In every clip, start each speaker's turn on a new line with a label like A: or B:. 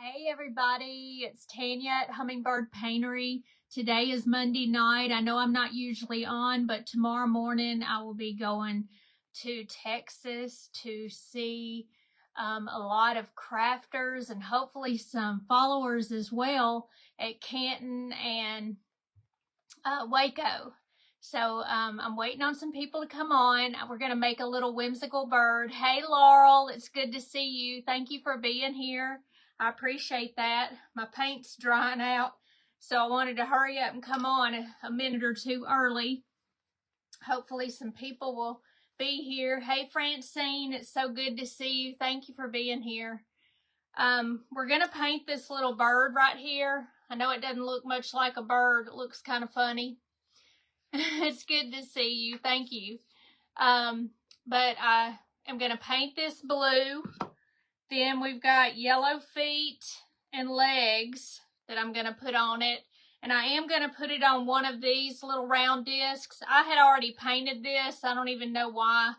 A: Hey everybody, it's Tanya at Hummingbird Paintery. Today is Monday night. I know I'm not usually on, but tomorrow morning I will be going to Texas to see a lot of crafters and hopefully some followers as well at Canton and Waco. So I'm waiting on some people to come on. We're going to make a little whimsical bird. Hey Laurel, it's good to see you. Thank you for being here. I appreciate that. My paint's drying out, so I wanted to hurry up and come on a minute or two early. Hopefully some people will be here. Hey Francine, it's so good to see you. Thank you for being here. We're going to paint this little bird right here. I know it doesn't look much like a bird. It looks kind of funny. It's good to see you. Thank you. But I am going to paint this blue. Then we've got yellow feet and legs that I'm going to put on it. And I am going to put it on one of these little round discs. I had already painted this. I don't even know why.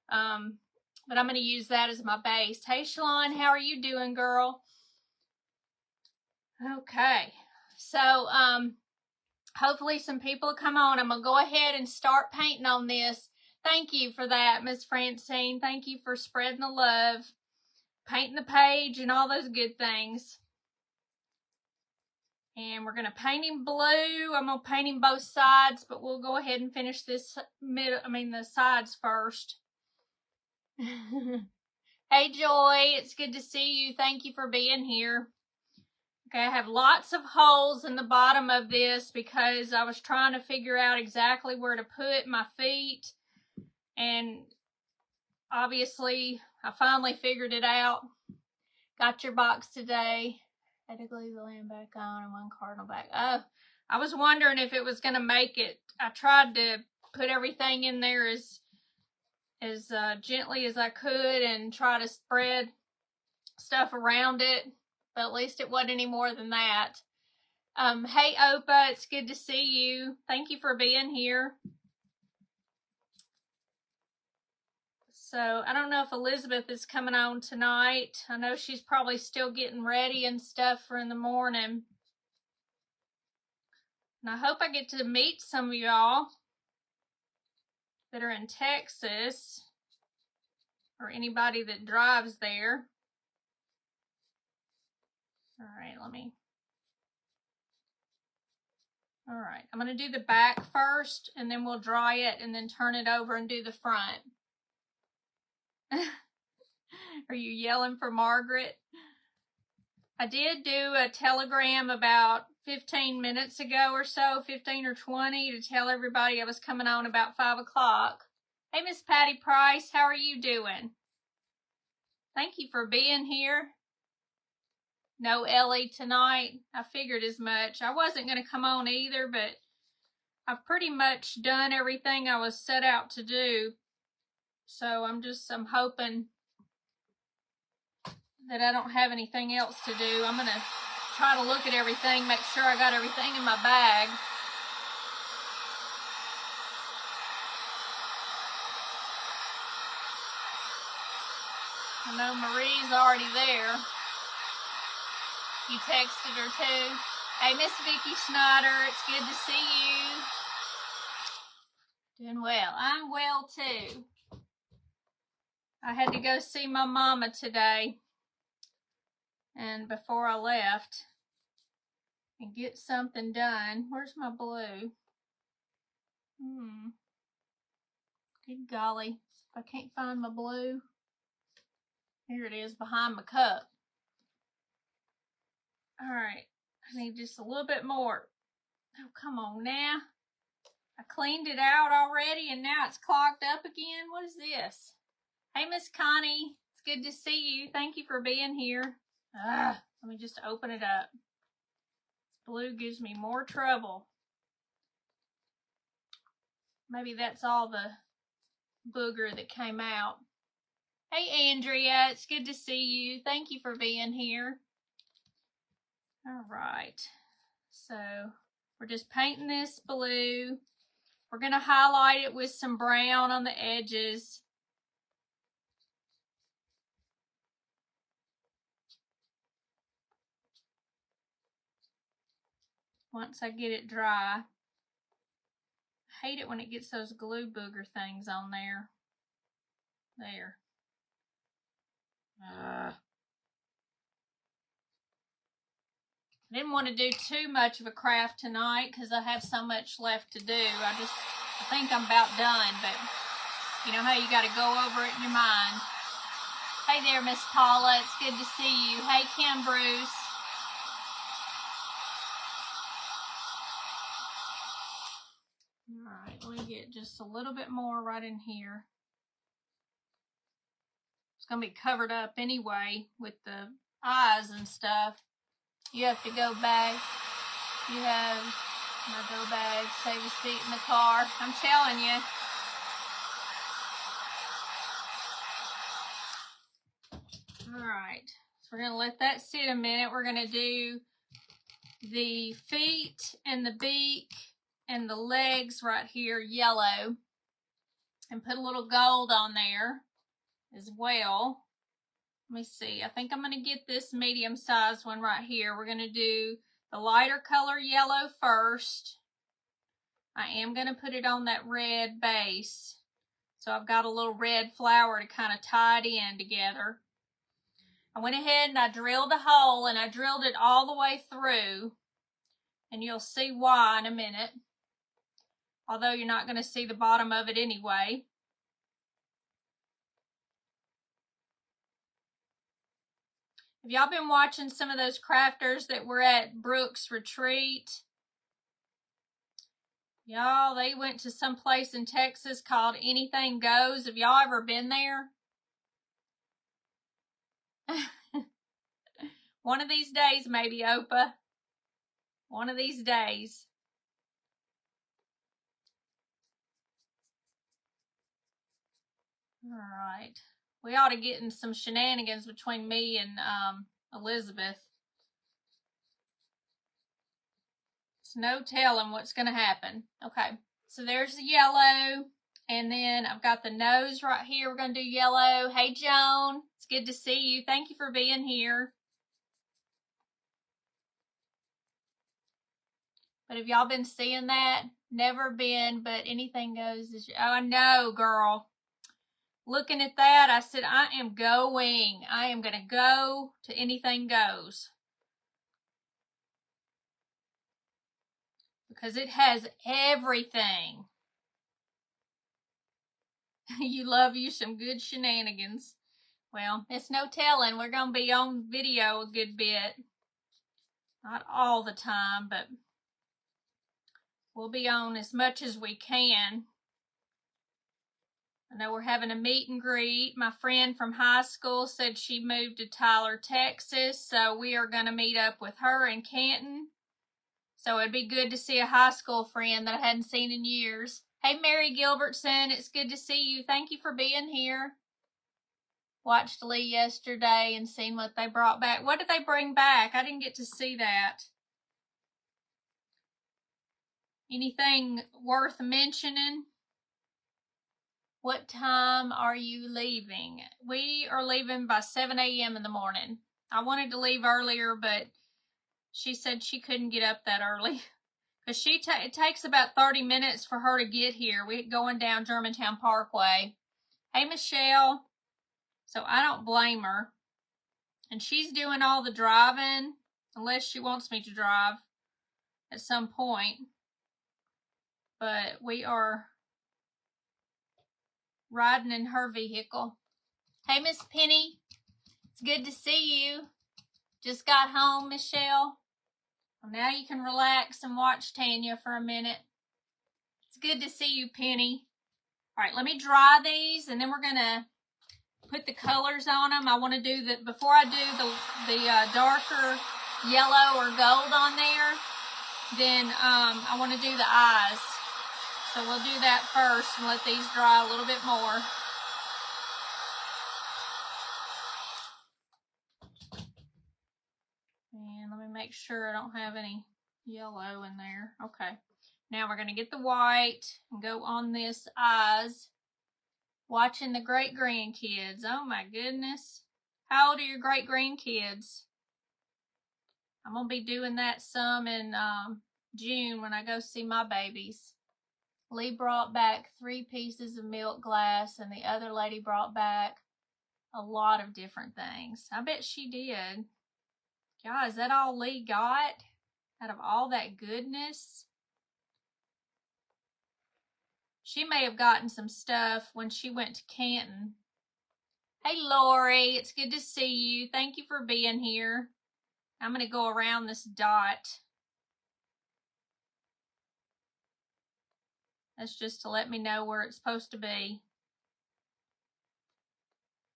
A: But I'm going to use that as my base. Hey, Shalon, how are you doing, girl? Okay. So, hopefully some people come on. I'm going to go ahead and start painting on this. Thank you for that, Miss Francine. Thank you for spreading the love. Painting the page and all those good things. And we're going to paint him blue. I'm going to paint him both sides, but we'll go ahead and finish this the sides first. Hey Joy, it's good to see you. Thank you for being here. Okay, I have lots of holes in the bottom of this because I was trying to figure out exactly where to put my feet. And obviously, I finally figured it out. Got your box today. Had to glue the lamp back on and one cardinal back. Oh, I was wondering if it was going to make it. I tried to put everything in there as gently as I could and try to spread stuff around it. But at least it wasn't any more than that. Hey, Opa, it's good to see you. Thank you for being here. So, I don't know if Elizabeth is coming on tonight. I know she's probably still getting ready and stuff for in the morning. And I hope I get to meet some of y'all that are in Texas or anybody that drives there. All right, I'm going to do the back first, and then we'll dry it, and then turn it over and do the front. Are you yelling for Margaret? I did do a telegram about 15 minutes ago or so, 15 or 20, to tell everybody I was coming on about 5 o'clock. Hey, Miss Patty Price, how are you doing? Thank you for being here. No Ellie tonight. I figured as much. I wasn't going to come on either, but I've pretty much done everything I was set out to do. So I'm hoping that I don't have anything else to do. I'm going to try to look at everything, make sure I got everything in my bag. I know Marie's already there. You texted her too. Hey, Miss Vicki Schneider, it's good to see you. Doing well. I'm well too. I had to go see my mama today. And before I left, and get something done. Where's my blue? Good golly. I can't find my blue. Here it is behind my cup. Alright. I need just a little bit more. Oh, come on now. I cleaned it out already and now it's clogged up again. What is this? Hey, Miss Connie. It's good to see you. Thank you for being here. Let me just open it up. This blue gives me more trouble. Maybe that's all the booger that came out. Hey, Andrea. It's good to see you. Thank you for being here. All right. So we're just painting this blue. We're going to highlight it with some brown on the edges. once I get it dry. I hate it when it gets those glue booger things on there. There. I didn't want to do too much of a craft tonight because I have so much left to do. I think I'm about done, but you know how you got to go over it in your mind. Hey there, Miss Paula. It's good to see you. Hey, Kim Bruce. All right, let me get just a little bit more right in here. It's going to be covered up anyway with the eyes and stuff. You have to go back. You have my go bag, save a seat in the car. I'm telling you. All right, so we're going to let that sit a minute. We're going to do the feet and the beak and the legs right here yellow and put a little gold on there as well. Let me see. I think I'm going to get this medium-sized one right here. We're going to do the lighter color yellow first. I am going to put it on that red base. So I've got a little red flower to kind of tie it in together. I went ahead and I drilled a hole, and I drilled it all the way through. And you'll see why in a minute. Although you're not going to see the bottom of it anyway. Have y'all been watching some of those crafters that were at Brooks Retreat? Y'all, they went to some place in Texas called Anything Goes. Have y'all ever been there? One of these days, maybe, Opa. One of these days. All right. We ought to get in some shenanigans between me and Elizabeth. It's no telling what's going to happen. Okay. So there's the yellow. And then I've got the nose right here. We're going to do yellow. Hey, Joan. It's good to see you. Thank you for being here. But have y'all been seeing that? Never been, but Anything Goes. Oh, I know, girl. Looking at that, I said, I am going. I am going to go to Anything Goes. Because it has everything. You love you some good shenanigans. Well, it's no telling. We're going to be on video a good bit. Not all the time, but we'll be on as much as we can. I know we're having a meet and greet. My friend from high school said she moved to Tyler, Texas, so we are going to meet up with her in Canton. So it'd be good to see a high school friend that I hadn't seen in years. Hey, Mary Gilbertson, it's good to see you. Thank you for being here. Watched Lee yesterday and seen what they brought back. What did they bring back? I didn't get to see that. Anything worth mentioning? What time are you leaving? We are leaving by 7 a.m. in the morning. I wanted to leave earlier, but she said she couldn't get up that early. Because it takes about 30 minutes for her to get here. We're going down Germantown Parkway. Hey, Michelle. So I don't blame her. And she's doing all the driving, unless she wants me to drive at some point. But we are riding in her vehicle. Hey, Miss Penny. It's good to see you. Just got home, Michelle. Well, now you can relax and watch Tanya for a minute. It's good to see you, Penny. All right, let me dry these, and then we're going to put the colors on them. I want to do that before I do the darker yellow or gold on there. Then I want to do the eyes. So we'll do that first and let these dry a little bit more. And let me make sure I don't have any yellow in there. Okay. Now we're going to get the white and go on this eyes. Watching the great grandkids. Oh my goodness. How old are your great grandkids? I'm going to be doing that some in June when I go see my babies. Lee brought back 3 pieces of milk glass, and the other lady brought back a lot of different things. I bet she did. God, is that all Lee got out of all that goodness? She may have gotten some stuff when she went to Canton. Hey, Lori, it's good to see you. Thank you for being here. I'm going to go around this dot. That's just to let me know where it's supposed to be.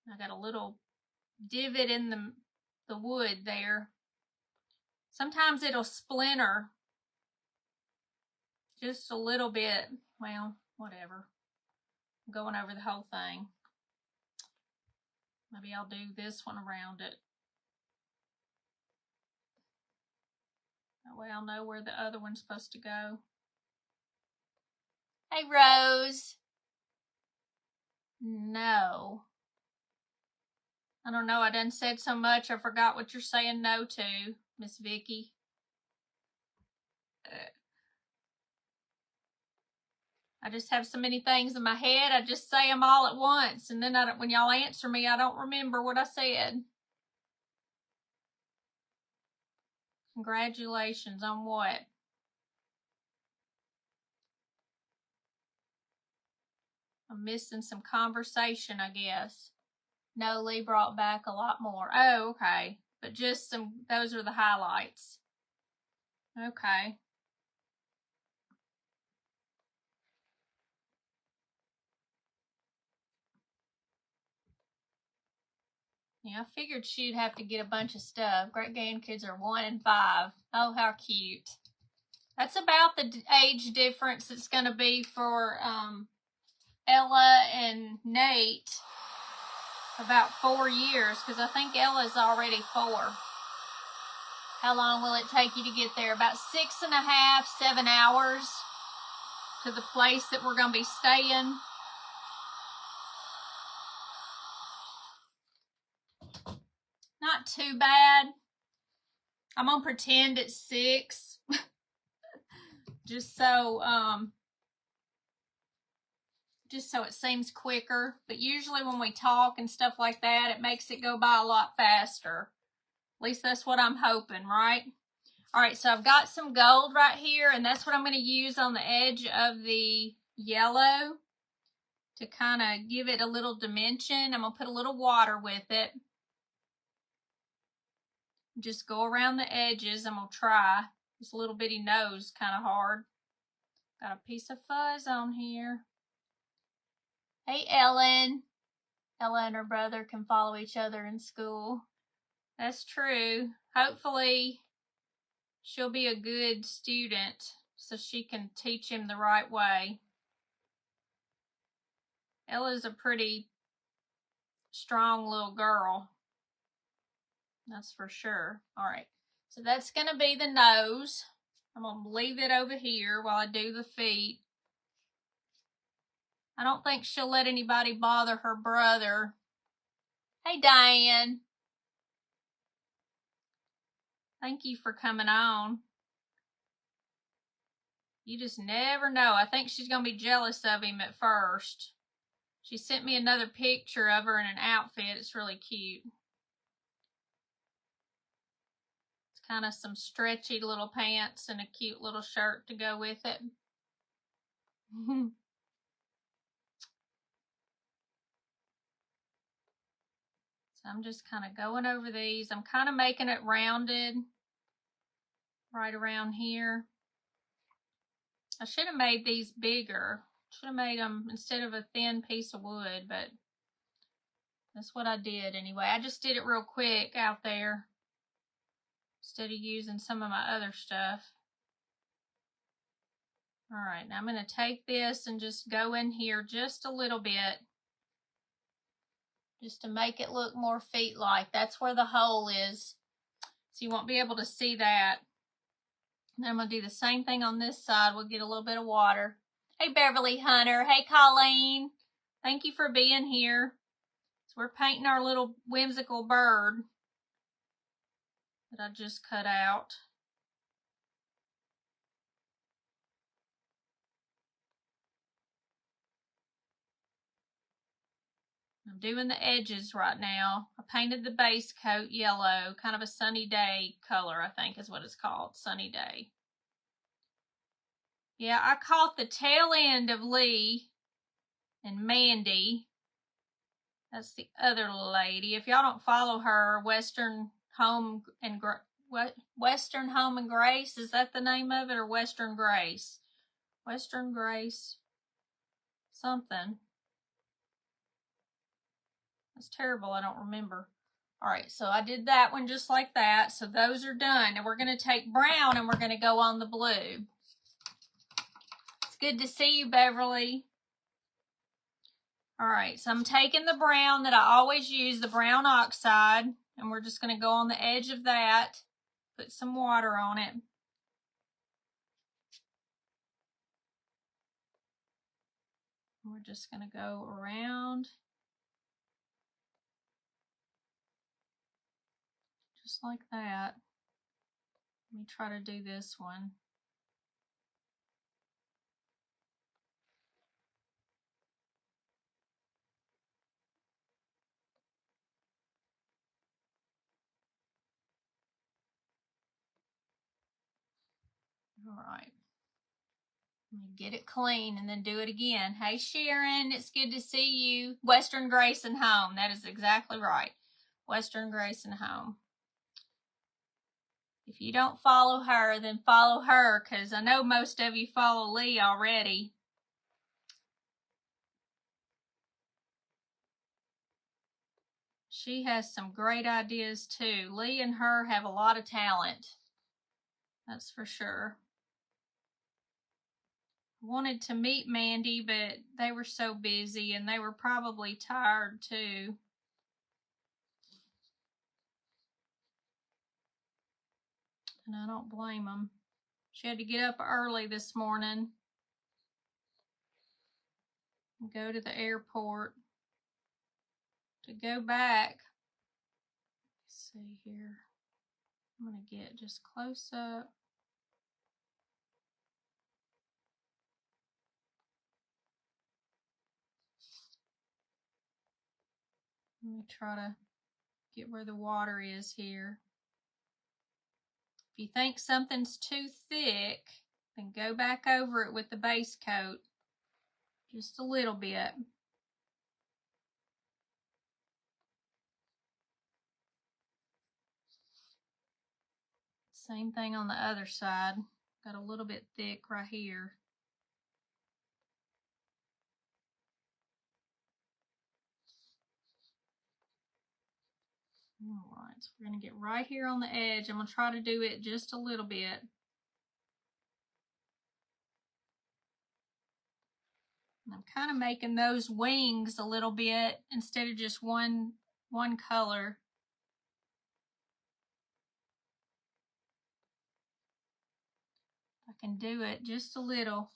A: I got a little divot in the wood there. Sometimes it'll splinter just a little bit. Well, whatever. I'm going over the whole thing. Maybe I'll do this one around it. That way I'll know where the other one's supposed to go. Hey, Rose. No. I don't know. I done said so much. I forgot what you're saying no to, Miss Vicky. I just have so many things in my head. I just say them all at once. And then when y'all answer me, I don't remember what I said. Congratulations on what? I'm missing some conversation, I guess. No, Lee brought back a lot more. Oh, okay. But just those are the highlights. Okay. Yeah, I figured she'd have to get a bunch of stuff. Great grandkids are 1 and 5. Oh, how cute. That's about the age difference it's going to be for Ella and Nate. About 4 years, because I think Ella's already 4. How long will it take you to get there? About 6.5, 7 hours to the place that we're going to be staying. Not too bad. I'm going to pretend it's 6. just so it seems quicker. But usually when we talk and stuff like that, it makes it go by a lot faster. At least that's what I'm hoping, right? All right, so I've got some gold right here, and that's what I'm going to use on the edge of the yellow to kind of give it a little dimension. I'm going to put a little water with it. Just go around the edges. I'm going to try. This little bitty nose kind of hard. Got a piece of fuzz on here. Hey, Ellen. Ella and her brother can follow each other in school. That's true. Hopefully, she'll be a good student so she can teach him the right way. Ella's a pretty strong little girl. That's for sure. All right. So that's going to be the nose. I'm going to leave it over here while I do the feet. I don't think she'll let anybody bother her brother. Hey, Diane. Thank you for coming on. You just never know. I think she's going to be jealous of him at first. She sent me another picture of her in an outfit. It's really cute. It's kind of some stretchy little pants and a cute little shirt to go with it. So I'm just kind of going over these. I'm kind of making it rounded right around here. I should have made these bigger. Should have made them instead of a thin piece of wood, but that's what I did anyway. I just did it real quick out there instead of using some of my other stuff. All right, now I'm going to take this and just go in here just a little bit, just to make it look more feet-like. That's where the hole is, so you won't be able to see that. And I'm going to do the same thing on this side. We'll get a little bit of water. Hey, Beverly Hunter. Hey, Colleen. Thank you for being here. So we're painting our little whimsical bird that I just cut out. I'm doing the edges right now. I painted the base coat yellow, kind of a sunny day color, I think is what it's called, sunny day. Yeah, I caught the tail end of Lee and Mandy. That's the other lady. If y'all don't follow her, Western Home and Western Home and Grace, is that the name of it, or Western Grace? Western Grace something. That's terrible. I don't remember. All right, so I did that one just like that. So those are done. And we're going to take brown and we're going to go on the blue. It's good to see you, Beverly. All right, so I'm taking the brown that I always use, the brown oxide, and we're just going to go on the edge of that, put some water on it. We're just going to go around just like that. Let me try to do this one. All right. Let me get it clean and then do it again. Hey, Sharon, it's good to see you. Western Grace and Home. That is exactly right. Western Grace and Home. If you don't follow her, then follow her, because I know most of you follow Lee already. She has some great ideas too. Lee and her have a lot of talent. That's for sure. Wanted to meet Mandy, but they were so busy and they were probably tired too. And I don't blame them. She had to get up early this morning and go to the airport to go back. Let's see here. I'm going to get just close up. Let me try to get where the water is here. If you think something's too thick, then go back over it with the base coat just a little bit. Same thing on the other side. Got a little bit thick right here. All right, so we're going to get right here on the edge. I'm going to try to do it just a little bit. And I'm kind of making those wings a little bit instead of just one color. I can do it just a little.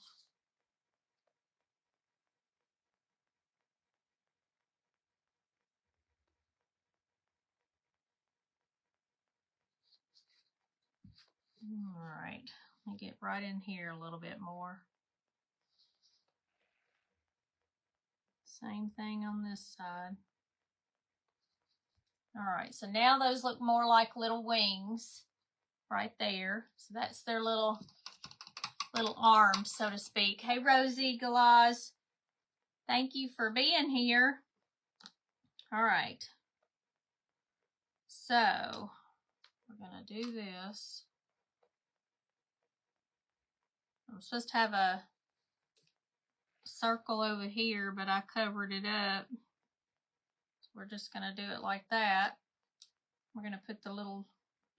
A: All right, let me get right in here a little bit more. Same thing on this side. All right, so now those look more like little wings right there. So that's their little arms, so to speak. Hey, Rosie Galaz, thank you for being here. All right, so we're gonna do this. I'm supposed to have a circle over here, but I covered it up. So we're just gonna do it like that. We're gonna put the little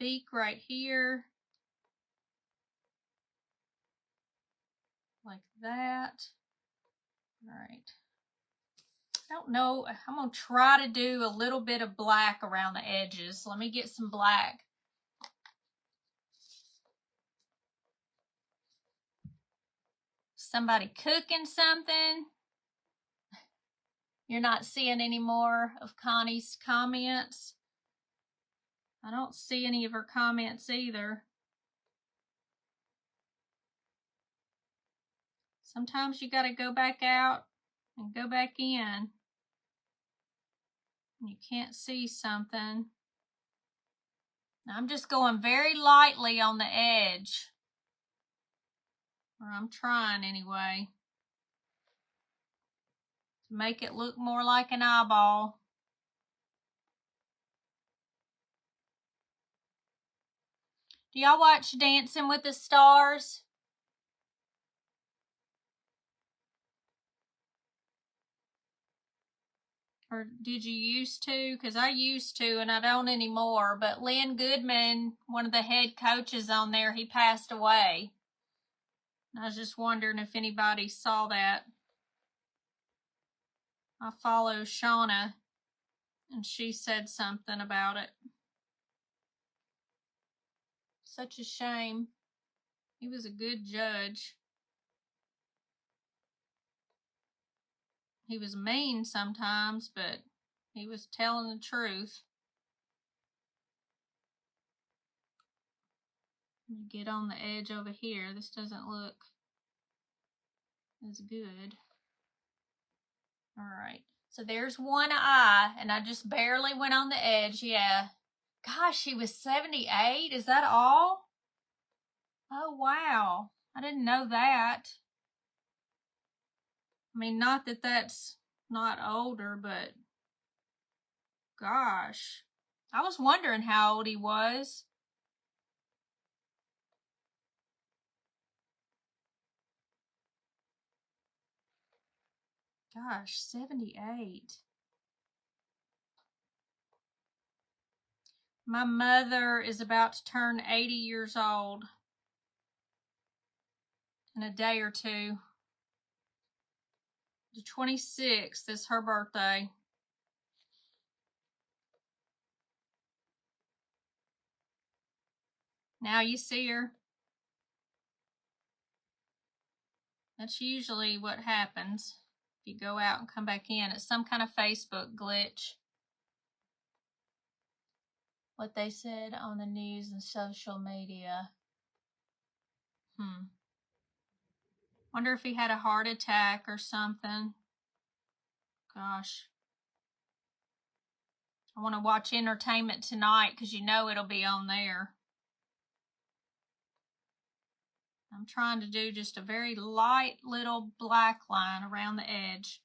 A: beak right here, like that. All right. I don't know. I'm going to try to do a little bit of black around the edges. Let me get some black. Somebody cooking something? You're not seeing any more of Connie's comments? I don't see any of her comments either. Sometimes you got to go back out and go back in. You can't see something. I'm just going very lightly on the edge. Or I'm trying anyway. To make it look more like an eyeball. Do y'all watch Dancing with the Stars? Or did you used to? Because I used to and I don't anymore. But Lynn Goodman, one of the head coaches on there, he passed away. I was just wondering if anybody saw that. I follow Shauna and she said something about it. Such a shame. He was a good judge. He was mean sometimes, but he was telling the truth. Let me get on the edge over here. This doesn't look as good. All right. So there's one eye, and I just barely went on the edge. Yeah. Gosh, she was 78. Is that all? Oh, wow. I didn't know that. I mean, not that that's not older, but gosh. I was wondering how old he was. Gosh, 78. My mother is about to turn 80 years old in a day or two. The 26th is her birthday. Now you see her. That's usually what happens if you go out and come back in. It's some kind of Facebook glitch. What they said on the news and social media. Wonder if he had a heart attack or something. Gosh. I want to watch Entertainment Tonight because you know it'll be on there. I'm trying to do just a very light little black line around the edge.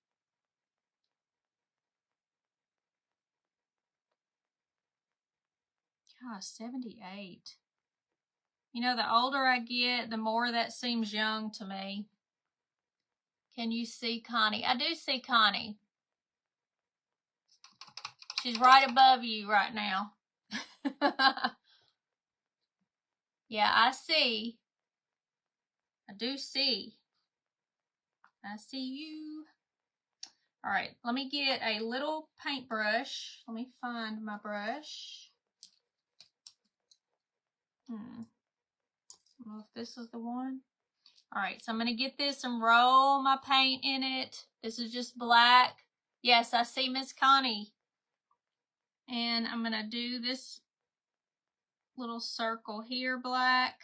A: Gosh, 78. You know, the older I get, the more that seems young to me. Can you see Connie? I do see Connie. She's right above you right now. Yeah, I see. I do see. I see you. All right, let me get a little paintbrush. Let me find my brush. I don't know if this is the one. All right, so I'm going to get this and roll my paint in it. This is just black. Yes, I see Miss Connie. And I'm going to do this little circle here, black.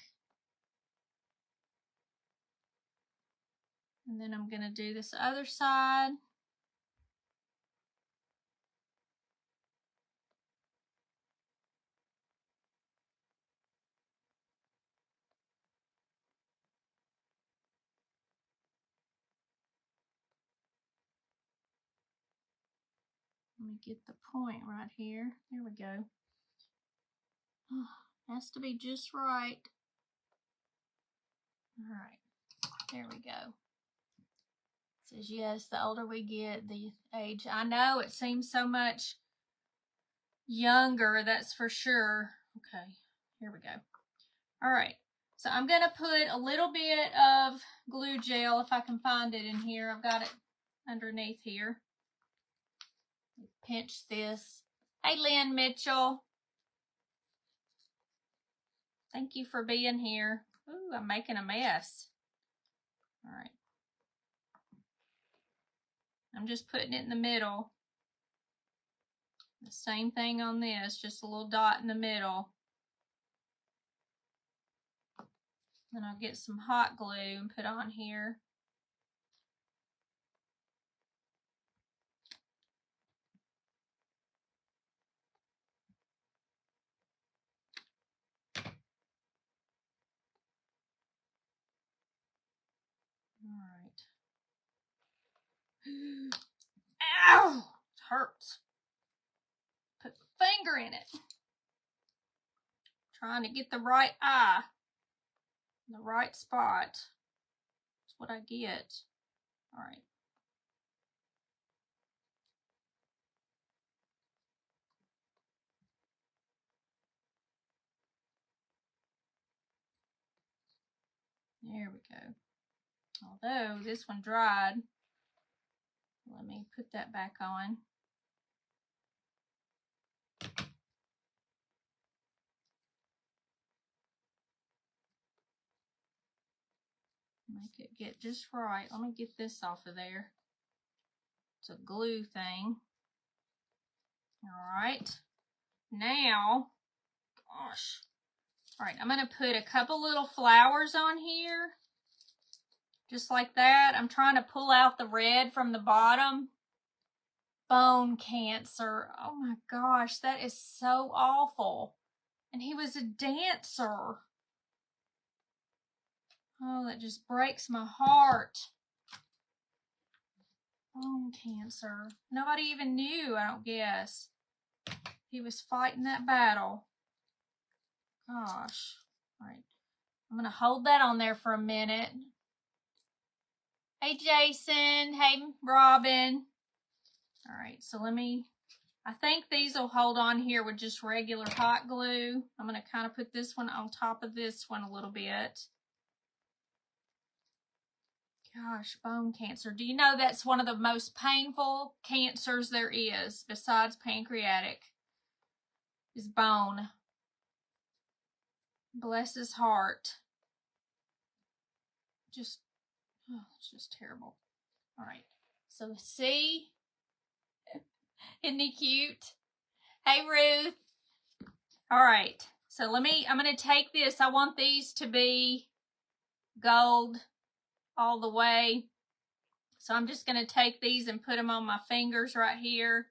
A: And then I'm going to do this other side. Let me get the point right here. There we go. Oh, has to be just right. All right, there we go. It says, yes, the older we get, the age. I know it seems so much younger, that's for sure. Okay, here we go. All right, so I'm going to put a little bit of glue gel, if I can find it in here. I've got it underneath here. Pinch this. Hey, Lynn Mitchell. Thank you for being here. Ooh, I'm making a mess. All right. I'm just putting it in the middle. The same thing on this, just a little dot in the middle. Then I'll get some hot glue and put on here. Ow! It hurts. Put my finger in it. Trying to get the right eye. In the right spot. That's what I get. All right. There we go. Although this one dried, let me put that back on. Make it get just right. Let me get this off of there. It's a glue thing. All right. Now, gosh. All right, I'm going to put a couple little flowers on here. Just like that. I'm trying to pull out the red from the bottom. Bone cancer. Oh my gosh, that is so awful. And he was a dancer. Oh, that just breaks my heart. Bone cancer. Nobody even knew, I don't guess. He was fighting that battle. Gosh. All right. I'm going to hold that on there for a minute. Hey, Jason. Hey, Robin. All right, so I think these will hold on here with just regular hot glue. I'm going to kind of put this one on top of this one a little bit. Gosh, bone cancer. Do you know that's one of the most painful cancers there is, besides pancreatic, is bone. Bless his heart. It's just terrible. All right, so see, isn't he cute? Hey, Ruth. All right, so I'm going to take this. I want these to be gold all the way. So I'm just going to take these and put them on my fingers right here.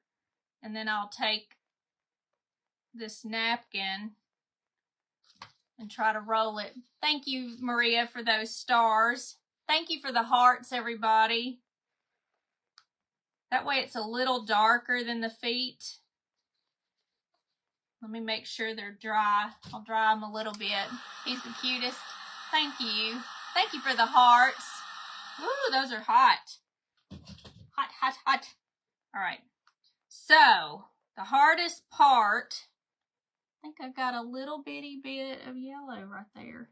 A: And then I'll take this napkin and try to roll it. Thank you, Maria, for those stars. Thank you for the hearts, everybody. That way it's a little darker than the feet. Let me make sure they're dry. I'll dry them a little bit. He's the cutest. Thank you. Thank you for the hearts. Ooh, those are hot. Hot, hot, hot. All right. So, the hardest part, I think I've got a little bitty bit of yellow right there.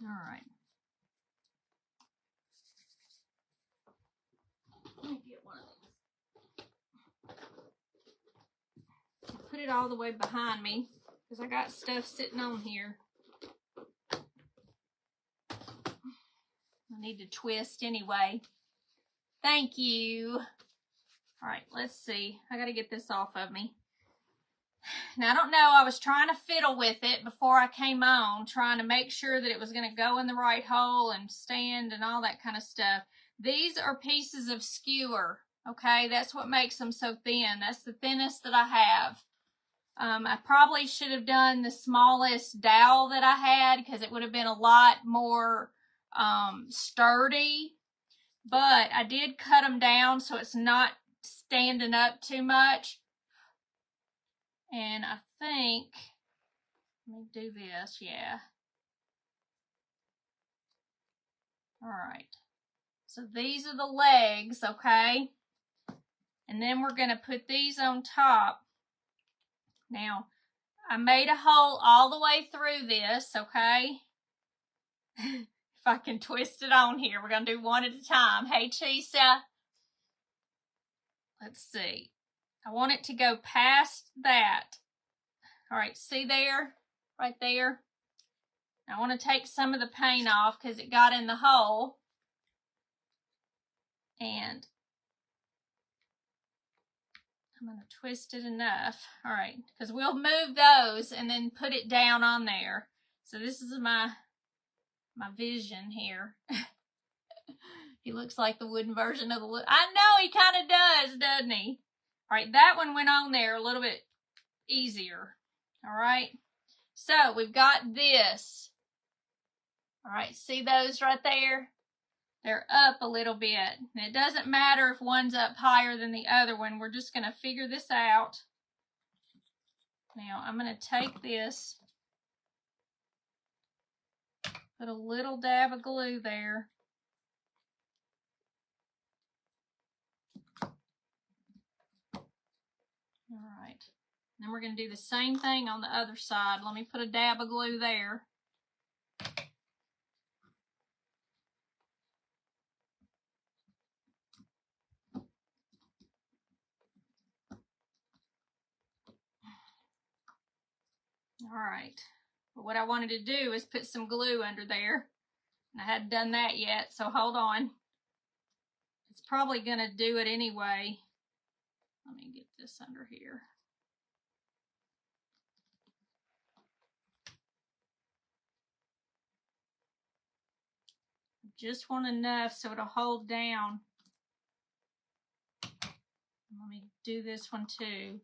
A: All right. Let me get one of these. Put it all the way behind me because I got stuff sitting on here. I need to twist anyway. Thank you. All right, let's see. I got to get this off of me. Now, I don't know. I was trying to fiddle with it before I came on, trying to make sure that it was going to go in the right hole and stand and all that kind of stuff. These are pieces of skewer, okay? That's what makes them so thin. That's the thinnest that I have. I probably should have done the smallest dowel that I had because it would have been a lot more sturdy. But I did cut them down so it's not standing up too much. And I think, let me do this, yeah. All right. So these are the legs, okay? And then we're going to put these on top. Now, I made a hole all the way through this, okay? If I can twist it on here, we're going to do one at a time. Hey, Chisa. Let's see. I want it to go past that. All right, see there? Right there? I want to take some of the paint off because it got in the hole. And I'm going to twist it enough. All right, because we'll move those and then put it down on there. So this is my vision here. He looks like the wooden version of the I know he kind of does, doesn't he? All right, that one went on there a little bit easier. All right. So we've got this. All right, see those right there? They're up a little bit. And it doesn't matter if one's up higher than the other one. We're just going to figure this out. Now I'm going to take this, put a little dab of glue there. All right. Then we're going to do the same thing on the other side. Let me put a dab of glue there. All right. But what I wanted to do is put some glue under there. And I hadn't done that yet, so hold on. It's probably going to do it anyway. Let me get this under here. Just want enough so it'll hold down. Let me do this one too.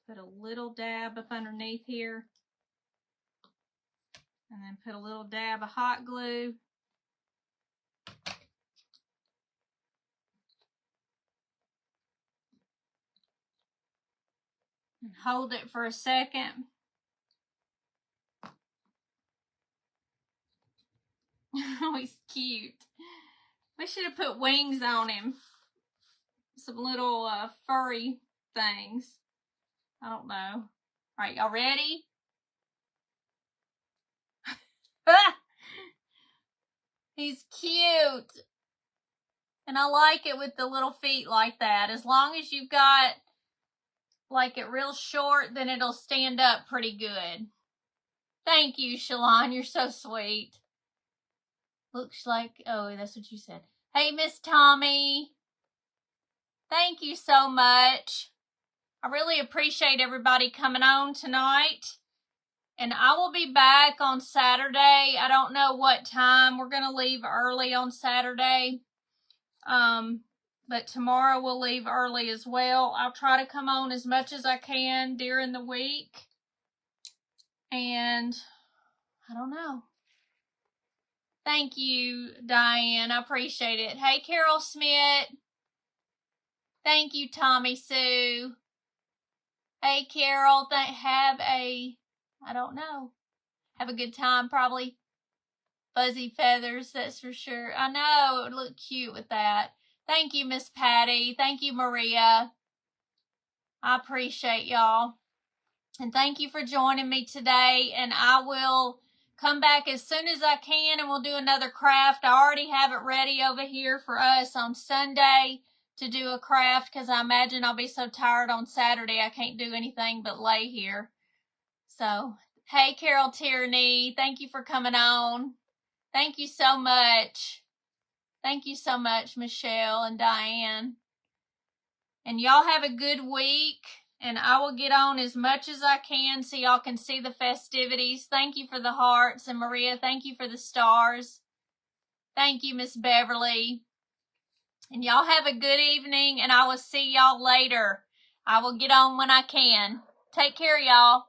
A: Put a little dab up underneath here. And then put a little dab of hot glue. And hold it for a second. Oh, he's cute. We should have put wings on him. Some little furry things. I don't know. All right, y'all ready? He's cute. And I like it with the little feet like that. As long as you've got like it real short, then it'll stand up pretty good. Thank you, Shalon. You're so sweet. Looks like, oh, that's what you said. Hey, Miss Tommy. Thank you so much. I really appreciate everybody coming on tonight. And I will be back on Saturday. I don't know what time. We're going to leave early on Saturday. But tomorrow we'll leave early as well. I'll try to come on as much as I can during the week. And I don't know. Thank you, Diane. I appreciate it. Hey, Carol Smith. Thank you, Tommy Sue. Hey, Carol. Have a good time, probably. Fuzzy feathers, that's for sure. I know, it would look cute with that. Thank you, Miss Patty. Thank you, Maria. I appreciate y'all. And thank you for joining me today. And I will come back as soon as I can and we'll do another craft. I already have it ready over here for us on Sunday to do a craft because I imagine I'll be so tired on Saturday I can't do anything but lay here. So, hey, Carol Tierney, thank you for coming on. Thank you so much. Thank you so much, Michelle and Diane. And y'all have a good week. And I will get on as much as I can so y'all can see the festivities. Thank you for the hearts. And Maria, thank you for the stars. Thank you, Miss Beverly. And y'all have a good evening. And I will see y'all later. I will get on when I can. Take care, y'all.